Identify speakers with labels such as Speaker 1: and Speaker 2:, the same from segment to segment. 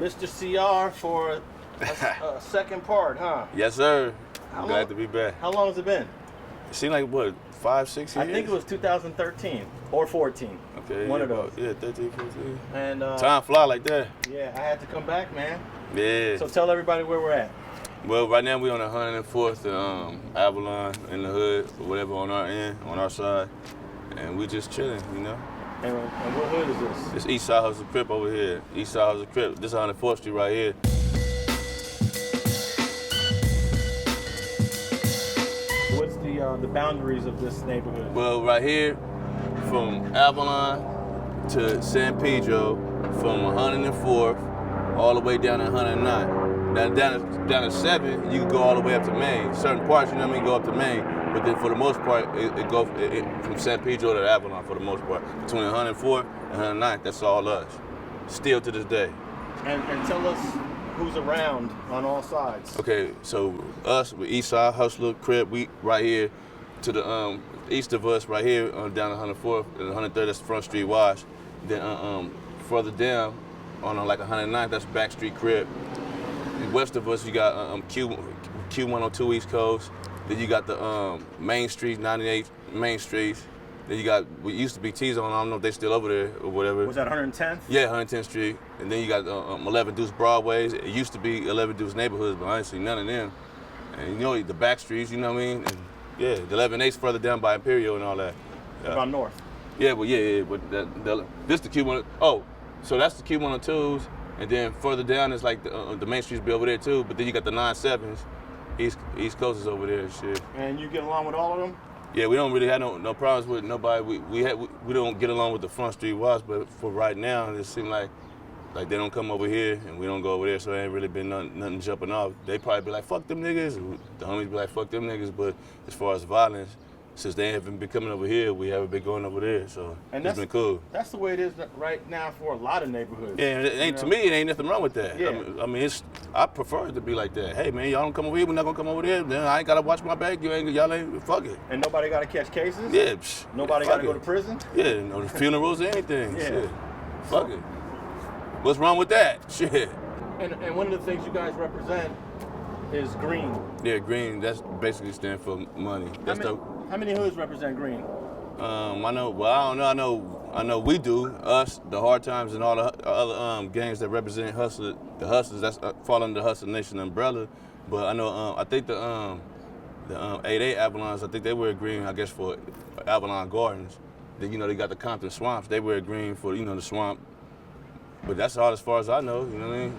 Speaker 1: Mr. CR for a second part, huh?
Speaker 2: Yes, sir. I'm glad to be back.
Speaker 1: How long has it been?
Speaker 2: It seemed like, what, 5, 6 years?
Speaker 1: I think it was 2013 or 14.
Speaker 2: Okay,
Speaker 1: one
Speaker 2: yeah,
Speaker 1: of those.
Speaker 2: Yeah, 13, 14.
Speaker 1: And
Speaker 2: time fly like that.
Speaker 1: Yeah, I had to come back, man.
Speaker 2: Yeah.
Speaker 1: So tell everybody where we're at.
Speaker 2: Well, right now we on 104th and Avalon in the hood, or whatever on our end, on our side, and we just chilling, you know.
Speaker 1: And what hood is this?
Speaker 2: It's Eastside Hustler Crip over here. Eastside Hustler Crip. This is 104th Street right here.
Speaker 1: What's the boundaries of this neighborhood?
Speaker 2: Well, right here, from Avalon to San Pedro, from 104th all the way down to 109. Now down to 7, you can go all the way up to Maine. Certain parts, you know what I mean, go up to Maine. But then for the most part, it goes from San Pedro to Avalon for the most part. Between 104th and 109th, that's all us. Still to this day.
Speaker 1: And tell us who's around on all sides.
Speaker 2: Okay, so us with Eastside Hustler Crip, we right here to the east of us, right here down 104th and 103rd, that's Front Street Wash. Then further down on like 109th, that's Back Street Crip. West of us, you got pt.1of2 East Coast. Then you got the Main Street, 98 Main Streets. Then you got what used to be T-Zone. I don't know if they still over there or whatever.
Speaker 1: Was that 110th?
Speaker 2: Yeah, 110th Street. And then you got 11 Deuce Broadways. It used to be 11 Deuce neighborhoods, but I ain't seen none of them. And you know the back streets, you know what I mean? And yeah, the 11-8's further down by Imperial and all that. Yeah.
Speaker 1: About north.
Speaker 2: Yeah, but yeah. But this the Q1. Oh, so that's the Q102s. And then further down is like the Main Streets be over there too. But then you got the 97s. East Coast is over there and shit.
Speaker 1: And you get along with all of them?
Speaker 2: Yeah, we don't really have no problems with nobody. We don't get along with the Front Street Watch, but for right now, it seems like they don't come over here and we don't go over there, so there ain't really been nothing jumping off. They probably be like, fuck them niggas. The homies be like, fuck them niggas. But as far as violence, since they haven't been coming over here, we haven't been going over there, so it's been cool.
Speaker 1: That's the way it is right now for a lot of neighborhoods.
Speaker 2: Yeah, it ain't, to me, it ain't nothing wrong with that.
Speaker 1: Yeah.
Speaker 2: I mean, I prefer it to be like that. Hey, man, y'all don't come over here, we're not gonna come over there. Then I ain't gotta watch my back. Y'all ain't, fuck it.
Speaker 1: And nobody gotta catch cases?
Speaker 2: Yeah.
Speaker 1: Nobody gotta go to prison?
Speaker 2: Yeah, no funerals or anything.
Speaker 1: Yeah.
Speaker 2: Shit. Fuck it. What's wrong with that? Shit.
Speaker 1: And one of the things you guys represent is green.
Speaker 2: Yeah, green. That's basically stand for money. That's
Speaker 1: how many hoods represent green?
Speaker 2: I know. Well, I don't know. I know we do. Us, the Hard Times, and all the other gangs that represent the hustlers. That's fall under the Hustler Nation umbrella. But I know. I think the 88 Avalons. I think they wear green. I guess for Avalon Gardens. Then they got the Compton Swamps. They wear green for the swamp. But that's all as far as I know. You know what I mean?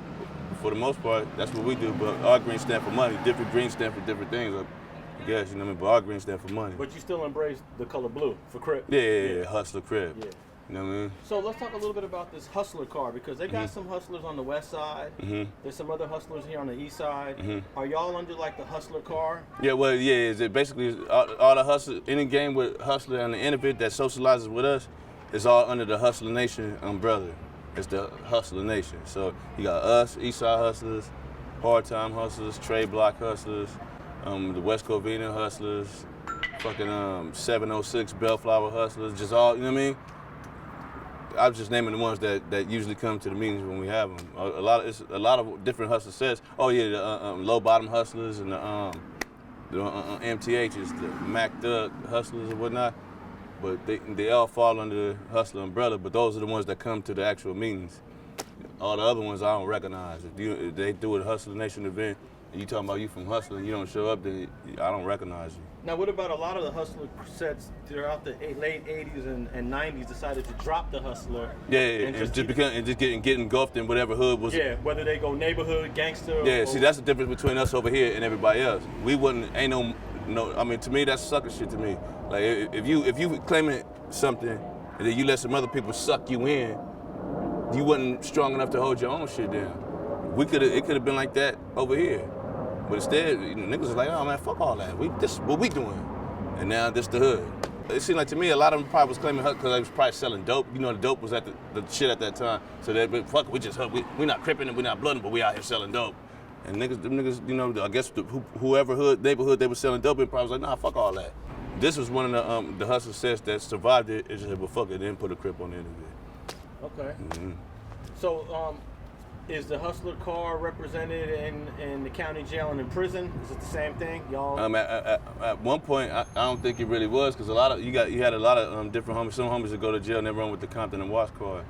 Speaker 2: For the most part, that's what we do. But our green stand for money. Different greens stand for different things. I guess, you know what I mean? But our green stand for money.
Speaker 1: But you still embrace the color blue for Crip.
Speaker 2: Yeah, Hustler Crip.
Speaker 1: Yeah.
Speaker 2: You know what I mean?
Speaker 1: So let's talk a little bit about this hustler car, because they got some hustlers on the west side. There's some other hustlers here on the east side. Are y'all under like the hustler car?
Speaker 2: Yeah, well, yeah, is it basically all the hustlers, any game with hustler and the end of it that socializes with us is all under the Hustler Nation umbrella. It's the Hustler Nation. So you got us, Eastside Hustlers, Hard Time Hustlers, Trade Block Hustlers, the West Covina Hustlers, fucking 706 Bellflower Hustlers, just all, you know what I mean? I was just naming the ones that usually come to the meetings when we have them. A lot of different hustle sets. Oh yeah, the Low Bottom Hustlers and the MTHs, the Mac Thug Hustlers and whatnot. But they all fall under the Hustler umbrella, but those are the ones that come to the actual meetings. All the other ones I don't recognize. If they do a Hustler Nation event, and you talking about you from Hustler and you don't show up, then I don't recognize you.
Speaker 1: Now, what about a lot of the Hustler sets throughout the late 80s and 90s decided to drop the Hustler?
Speaker 2: Yeah, and just get engulfed in whatever hood was.
Speaker 1: Yeah, whether they go neighborhood, gangster.
Speaker 2: Yeah, see, that's the difference between us over here and everybody else. We ain't no. I mean, to me, that's sucker shit to me. Like, if you claiming something and then you let some other people suck you in, you wasn't strong enough to hold your own shit down. It could have been like that over here. But instead, niggas was like, oh man, fuck all that. This is what we doing. And now this the hood. It seemed like to me a lot of them probably was claiming hood because they was probably selling dope. The dope was at the shit at that time. So they fuck, we just we not cripping and we not blooding, but we out here selling dope. And them niggas, I guess whoever neighborhood they were selling dope in probably was like, nah, fuck all that. This was one of the hustle sets that survived it. It just said, well, fuck it, then put a Crip on the end of it.
Speaker 1: Okay. So Is the hustler car represented in the county jail and in prison? Is it the same thing, y'all?
Speaker 2: At one point, I don't think it really was, because you had a lot of different homies. Some homies that go to jail and they run with the Compton and Watts card.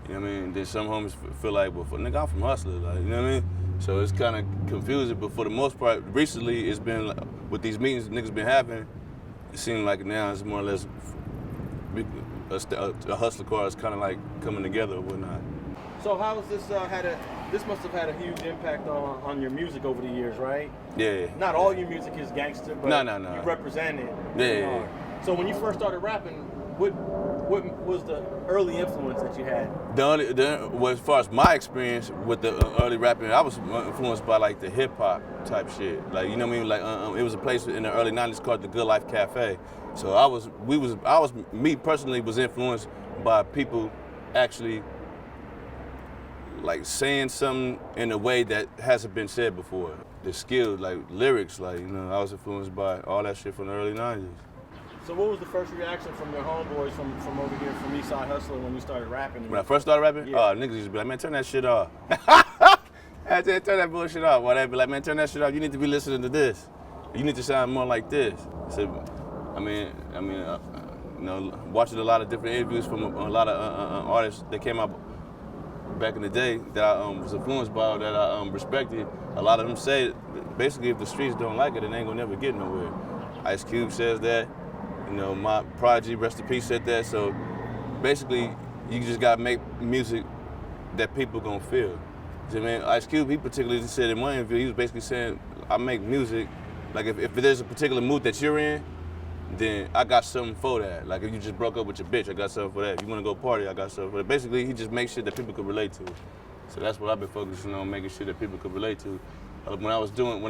Speaker 2: You know what I mean? Then some homies feel like, well, nigga, I'm from Hustler, like, you know what I mean? So it's kind of confusing, but for the most part, recently it's been like, with these meetings niggas been having, it seems like now it's more or less a hustler car is kind of like coming together or whatnot.
Speaker 1: So how has this this must have had a huge impact on your music over the years, right?
Speaker 2: Yeah.
Speaker 1: Not all your music is gangster, but
Speaker 2: No.
Speaker 1: you represent it.
Speaker 2: Yeah.
Speaker 1: So when you first started rapping, what was the early influence that you had?
Speaker 2: Well, as far as my experience with the early rapping, I was influenced by like the hip hop type shit. Like, you know what I mean? Like it was a place in the early '90s called the Good Life Cafe. So me personally was influenced by people actually like saying something in a way that hasn't been said before. The skill, like lyrics, like, you know, I was influenced by all that shit from the early '90s.
Speaker 1: So what was the first reaction from your homeboys from over here from Eastside Hustler when you started rapping?
Speaker 2: When I first started rapping?
Speaker 1: Yeah.
Speaker 2: Niggas used to be like, man, turn that shit off. I said, turn that bullshit off. Why they be like, man, turn that shit off. You need to be listening to this. You need to sound more like this. So, you know, watching a lot of different interviews from a lot of artists that came out back in the day that I was influenced by, that I respected. A lot of them say, basically, if the streets don't like it, it ain't gonna never get nowhere. Ice Cube says that. You know, my Prodigy, rest in peace, said that. So basically, you just gotta make music that people gonna feel. You know what I mean? Ice Cube, he particularly said in one interview, he was basically saying, I make music, like if there's a particular mood that you're in, then I got something for that. Like if you just broke up with your bitch, I got something for that. If you wanna go party, I got something for that. Basically, he just makes shit that people could relate to. So that's what I've been focusing on, making shit that people could relate to. When I was doing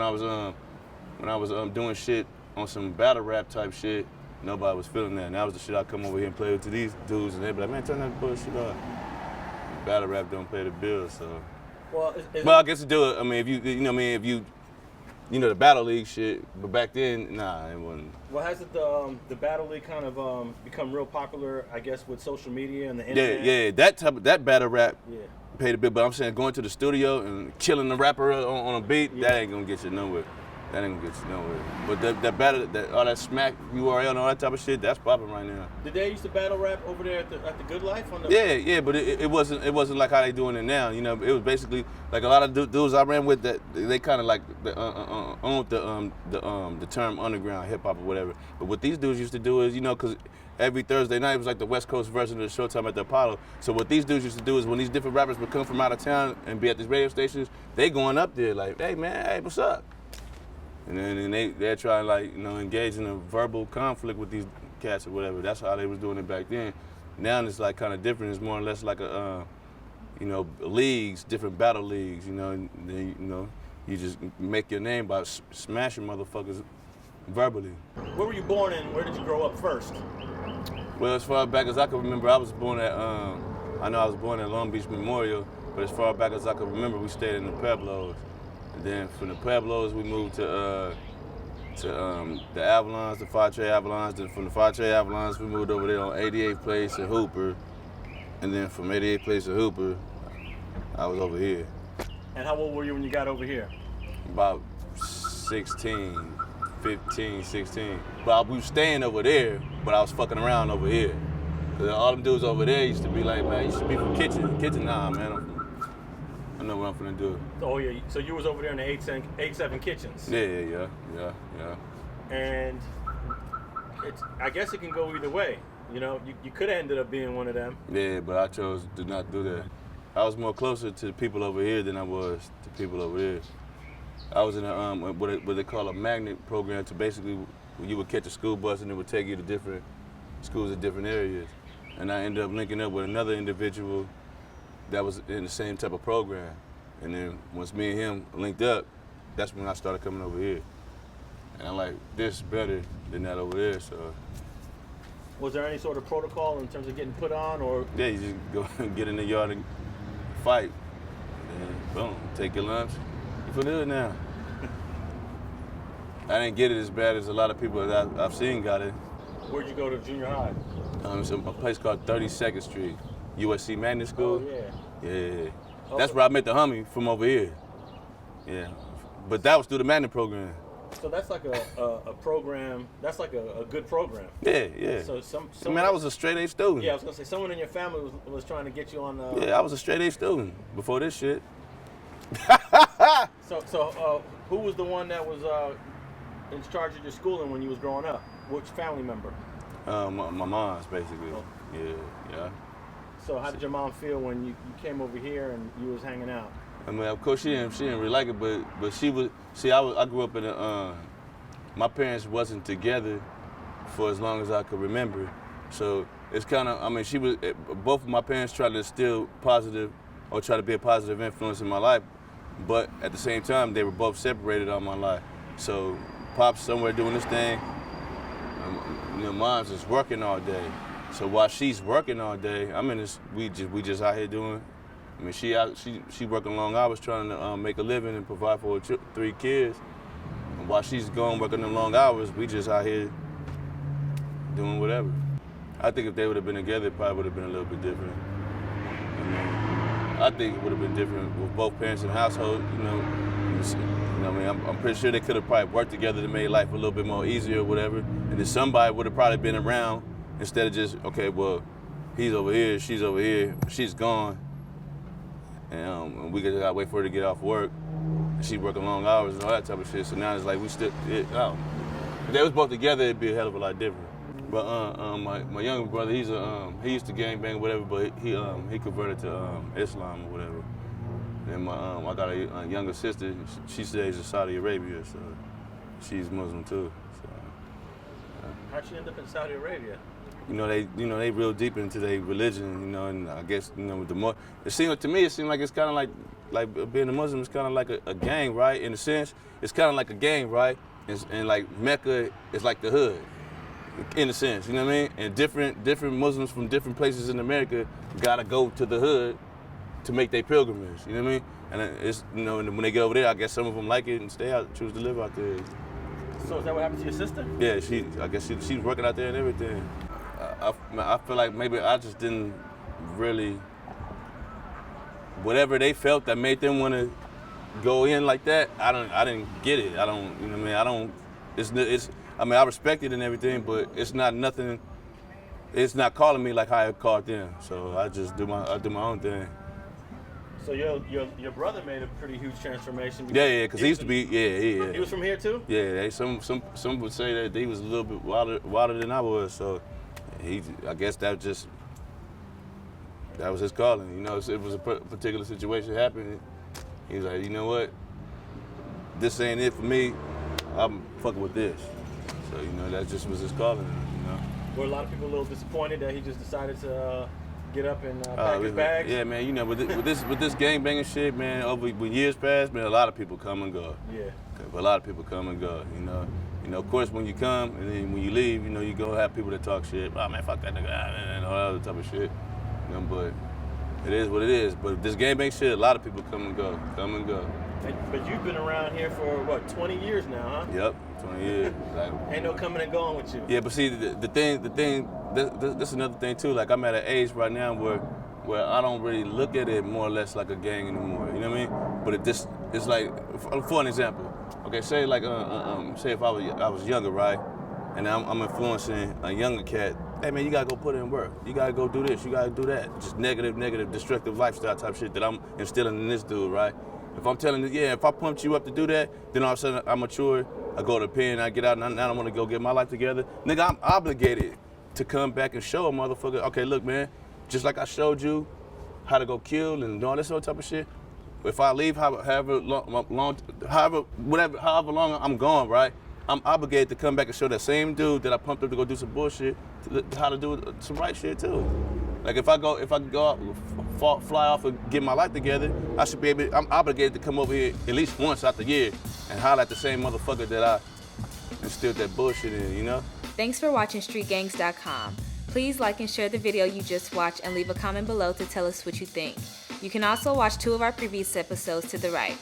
Speaker 2: shit on some battle rap type shit, nobody was feeling that. And that was the shit I come over here and play with to these dudes, and they'd be like, man, turn that bullshit off. Battle rap don't pay the bills, so.
Speaker 1: Well,
Speaker 2: I guess to do it, I mean, if the battle league shit, but back then, nah, it wasn't.
Speaker 1: Well, hasn't the battle league kind of become real popular, I guess, with social media and the internet?
Speaker 2: Yeah, that battle rap paid the bill, but I'm saying going to the studio and killing the rapper on a beat, that ain't gonna get you nowhere. That ain't gonna get you nowhere. But that battle, all that smack URL and all that type of shit, that's popping right now.
Speaker 1: Did they used to battle rap over there at the Good Life?
Speaker 2: Yeah, but it wasn't like how they doing it now. You know, it was basically like a lot of dudes I ran with that they kind of like owned the term underground hip hop or whatever. But what these dudes used to do is, you know, because every Thursday night was like the West Coast version of the Showtime at the Apollo. So what these dudes used to do is when these different rappers would come from out of town and be at these radio stations, they going up there like, hey man, hey, what's up? And then they're trying to, like, you know, engage in a verbal conflict with these cats or whatever. That's how they was doing it back then. Now it's like kind of different. It's more or less like leagues, different battle leagues. You know, and then, you know, you just make your name by smashing motherfuckers verbally.
Speaker 1: Where were you born and where did you grow up first?
Speaker 2: Well, as far back as I can remember, I was born at Long Beach Memorial, but as far back as I can remember, we stayed in the Pueblos. And then from the Pueblos, we moved to the Avalons, the Fatre Avalons. Then from the Fatre Avalons, we moved over there on 88th Place in Hooper. And then from 88th Place in Hooper, I was over here.
Speaker 1: And how old were you when you got over here?
Speaker 2: About 16, 15, 16. But we were staying over there, but I was fucking around over here. All them dudes over there used to be like, man, you should be from Kitchen. Kitchen, nah, man. I know what I'm finna do.
Speaker 1: Oh yeah, so you was over there in the 8-7 kitchens.
Speaker 2: Yeah.
Speaker 1: And I guess it can go either way. You know, you could have ended up being one of them.
Speaker 2: Yeah, but I chose to not do that. I was more closer to the people over here than I was to people over there. I was in a what they call a magnet program, to basically you would catch a school bus and it would take you to different schools in different areas. And I ended up linking up with another individual that was in the same type of program. And then once me and him linked up, that's when I started coming over here. And I'm like, this better than that over there, so.
Speaker 1: Was there any sort of protocol in terms of getting put on, or?
Speaker 2: Yeah, you just go and get in the yard and fight. And boom, take your lunch. You feel it now. I didn't get it as bad as a lot of people that I've seen got it.
Speaker 1: Where'd you go to junior high?
Speaker 2: It's a place called 32nd Street. USC Magnet School.
Speaker 1: Oh, yeah.
Speaker 2: Yeah. That's where I met the homie from over here. Yeah, but that was through the Magnet program.
Speaker 1: So that's like a program. That's like a good program.
Speaker 2: Yeah.
Speaker 1: So
Speaker 2: I was a straight A student.
Speaker 1: Yeah, I was gonna say someone in your family was trying to get you on.
Speaker 2: Yeah, I was a straight A student before this shit.
Speaker 1: So who was the one that was in charge of your schooling when you was growing up? Which family member?
Speaker 2: My mom's basically.
Speaker 1: Oh.
Speaker 2: Yeah.
Speaker 1: So how did your mom feel when you came over here and you was hanging out?
Speaker 2: I mean, of course she didn't really like it, but she was. See, I grew up in a. My parents wasn't together for as long as I could remember, so it's kind of. I mean, both of my parents tried to instill positive, or try to be a positive influence in my life, but at the same time they were both separated all my life. So Pop's somewhere doing this thing. Mom's just working all day. So while she's working all day, I'm in this. We just out here doing. I mean, she working long hours trying to make a living and provide for her 3 kids. And while she's gone working them long hours, we just out here doing whatever. I think if they would have been together, it probably would have been a little bit different. I think it would have been different with both parents in the household. I'm pretty sure they could have probably worked together to make life a little bit more easier or whatever. And then somebody would have probably been around instead of just, okay, well, he's over here, she's gone. And we gotta wait for her to get off work. She working long hours and all that type of shit. So now it's like we still, if they was both together, it'd be a hell of a lot different. But my younger brother, he used to gangbang or whatever, but he converted to Islam or whatever. And I got a younger sister. She stays in Saudi Arabia, so she's Muslim too. So,
Speaker 1: how'd she end up in Saudi Arabia?
Speaker 2: They real deep into their religion, and I guess, with the more, it seemed like it's kind of like being a Muslim is kind of like a gang, right? In a sense, it's kind of like a gang, right? And like Mecca is like the hood, in a sense, you know what I mean? And different Muslims from different places in America gotta go to the hood to make their pilgrimage, you know what I mean? And it's, and when they get over there, I guess some of them like it and choose to live out there.
Speaker 1: So is that what happened to your sister?
Speaker 2: Yeah, I guess she's working out there and everything. I feel like maybe I just didn't really, whatever they felt that made them want to go in like that, I didn't get it. I don't, you know what I mean? I respect it and everything, but it's not nothing, it's not calling me like how it called them. So I just do my own thing.
Speaker 1: So your brother made a pretty huge transformation.
Speaker 2: Yeah, because he used to be, yeah.
Speaker 1: He was from here too?
Speaker 2: Yeah, some would say that he was a little bit wilder than I was, so I guess that was his calling. It was a particular situation happening. He was like, you know what? This ain't it for me. I'm fucking with this. So, that just was his calling.
Speaker 1: Were a lot of people a little disappointed that he just decided to get up and pack his bags?
Speaker 2: Yeah, man. With this gangbanging shit, man. When years pass, man, a lot of people come and go.
Speaker 1: Yeah.
Speaker 2: A lot of people come and go. Of course, when you come and then when you leave, you gonna have people that talk shit. Oh man, fuck that nigga, and all that other type of shit. But it is what it is. But this gangbang shit, a lot of people come and go.
Speaker 1: But you've been around here for what, 20 years now, huh?
Speaker 2: Yep, 20 years.
Speaker 1: Ain't no coming and going with you.
Speaker 2: Yeah, but see, the thing, this another thing too. Like I'm at an age right now where I don't really look at it more or less like a gang anymore. You know what I mean? But it's like, for an example. Okay, say if I was younger, right, and I'm influencing a younger cat. Hey man, you gotta go put in work. You gotta go do this. You gotta do that. Just negative, destructive lifestyle type shit that I'm instilling in this dude, right? If I'm telling you, if I pumped you up to do that, then all of a sudden I mature, I go to the pen, I get out, and now I want to go get my life together. Nigga, I'm obligated to come back and show a motherfucker, okay, look, man, just like I showed you how to go kill and all this other type of shit. If I leave however long I'm gone, right? I'm obligated to come back and show that same dude that I pumped up to go do some bullshit how to do some right shit too. Like if I go out, fly off and get my life together, I'm obligated to come over here at least once out the year and holler at the same motherfucker that I instilled that bullshit in,
Speaker 3: Thanks for watching StreetGangs.com. Please like and share the video you just watched and leave a comment below to tell us what you think. You can also watch 2 of our previous episodes to the right.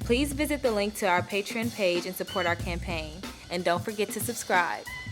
Speaker 3: Please visit the link to our Patreon page and support our campaign. And don't forget to subscribe.